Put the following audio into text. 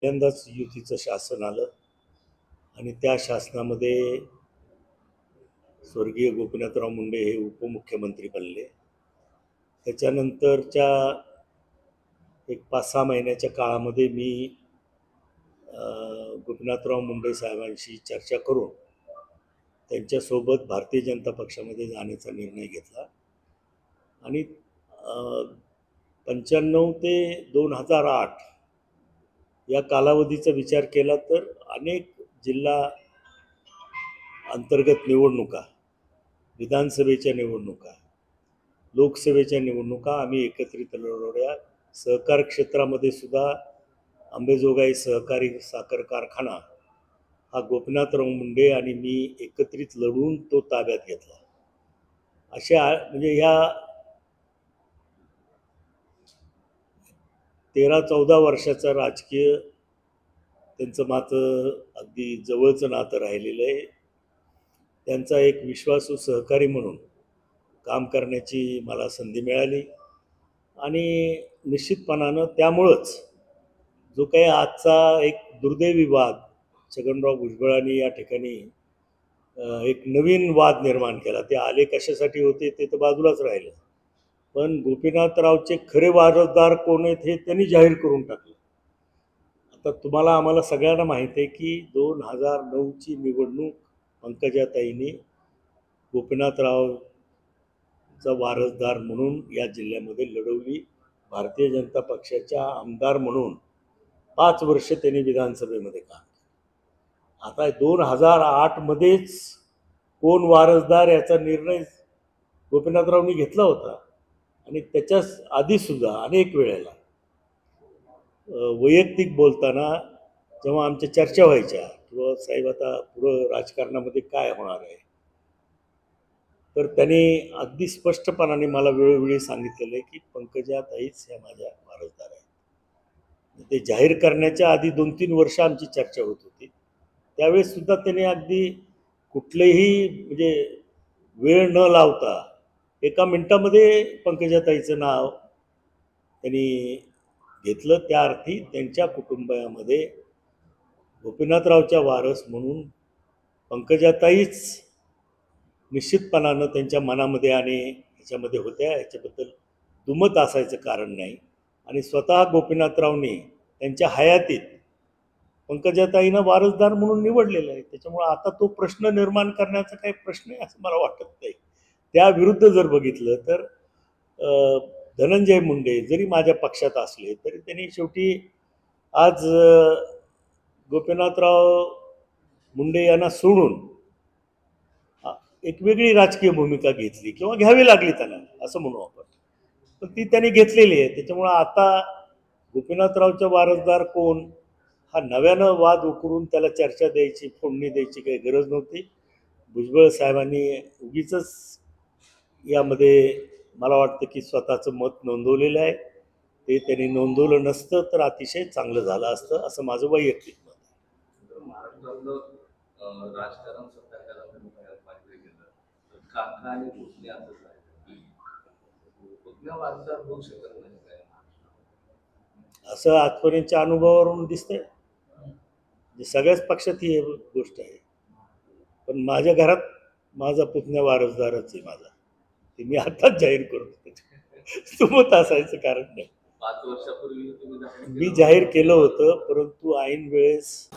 पहिल्यांदाच युतीचं शासन आलं आणि त्या शासनामध्ये स्वर्गीय गोपीनाथराव मुंडे हे उपमुख्यमंत्री बनले. त्याच्यानंतरच्या एक 5-6 महिन्याच्या काळामध्ये मी गोपीनाथराव मुंडे साहेबांशी चर्चा करून त्यांच्यासोबत भारतीय जनता पक्षामध्ये जाण्याचा निर्णय घेतला आणि 95 ते 2008 या कालावधीचा विचार केला तर अनेक जिल्हा अंतर्गत निवडणुका, विधानसभेच्या निवडणुका, लोकसभेच्या निवडणुका आम्ही एकत्रित लढवल्या. सहकार क्षेत्रामध्ये सुद्धा अंबेजोगाई सहकारी साखर कारखाना हा गोपीनाथराव मुंडे आणि मी एकत्रित लढून तो ताब्यात घेतला. अशा म्हणजे ह्या 13-14 वर्षाचा राजकीय त्यांचं माझं अगदी जवळचं नातं राहिलेलं आहे. त्यांचा एक विश्वासू सहकारी म्हणून काम करण्याची मला संधी मिळाली आणि निश्चितपणानं त्यामुळंच जो काही आजचा एक दुर्दैवी वाद छगनराव भुजबळांनी या ठिकाणी एक नवीन वाद निर्माण केला. ते आले कशासाठी होते ते तर बाजूलाच राहिलं, पण गोपीनाथरावचे खरे वारसदार कोण आहेत हे त्यांनी जाहीर करून टाकलं. आता तुम्हाला आम्हाला सगळ्यांना माहिती आहे की 2009ची निवडणूक पंकजाताईंनी गोपीनाथरावचा वारसदार म्हणून या जिल्ह्यामध्ये लढवली. भारतीय जनता पक्षाच्या आमदार म्हणून 5 वर्ष त्यांनी विधानसभेमध्ये काम केलं. आता 2008मध्येच कोण वारसदार याचा निर्णय गोपीनाथरावनी घेतला होता आणि त्याच्याच आधीसुद्धा अनेक वेळेला वैयक्तिक बोलताना जेव्हा आमच्या चर्चा व्हायच्या किंवा साहेब आता पुढं राजकारणामध्ये काय होणार आहे, तर त्यांनी अगदी स्पष्टपणाने मला वेळोवेळी सांगितलेलं आहे की पंकजाताईच ह्या माझ्या वारसदार आहेत. ते जाहीर करण्याच्या आधी 2-3 वर्ष आमची चर्चा होत होती. त्यावेळेस सुद्धा त्यांनी अगदी कुठलेही म्हणजे वेळ न लावता 1 मिनिटामध्ये पंकजाताईचं नाव त्यांनी घेतलं. त्या अर्थी त्यांच्या कुटुंबामध्ये गोपीनाथरावच्या वारस म्हणून पंकजाताईच निश्चितपणानं त्यांच्या मनामध्ये आणि ह्याच्यामध्ये होत्या. ह्याच्याबद्दल दुमत असायचं कारण नाही. आणि स्वतः गोपीनाथरावने त्यांच्या हयातीत पंकजाताईंना वारसदार म्हणून निवडलेलं आहे. त्याच्यामुळं आता तो प्रश्न निर्माण करण्याचा काही प्रश्न आहे असं मला वाटत नाही. त्याविरुद्ध जर बघितलं तर धनंजय मुंडे जरी माझ्या पक्षात असले तरी त्यांनी शेवटी आज गोपीनाथराव मुंडे यांना सोडून एक वेगळी राजकीय भूमिका घेतली किंवा घ्यावी लागली त्यांना असं म्हणू आपण, पण ती त्यांनी घेतलेली आहे. त्याच्यामुळं आता गोपीनाथरावचा वारसदार कोण हा नव्यानं वाद उकरून त्याला चर्चा द्यायची, फोडणी द्यायची काही गरज नव्हती. भुजबळ साहेबांनी उगीचच यामध्ये मला वाटतं की स्वतःचं मत नोंदवलेलं आहे. ते त्यांनी नोंदवलं नसतं तर अतिशय चांगलं झालं असतं असं माझं वैयक्तिक मत आहे. राजकारण पाहिलं गेलं तर काका आणि पुतणे असंच आहे. पुतण्या वारसदार होऊ शकत नाही काय असं आजपर्यंतच्या अनुभवावरून दिसतंय. म्हणजे सगळ्याच पक्षात ही गोष्ट आहे, पण माझ्या घरात माझा पुतण्या वारसदारच आहे माझा. ते मी आताच जाहीर करतो. सुमत असायचं कारण नाही. 5 वर्षापूर्वी मी जाहीर केलं होतं, परंतु ऐन वेळेस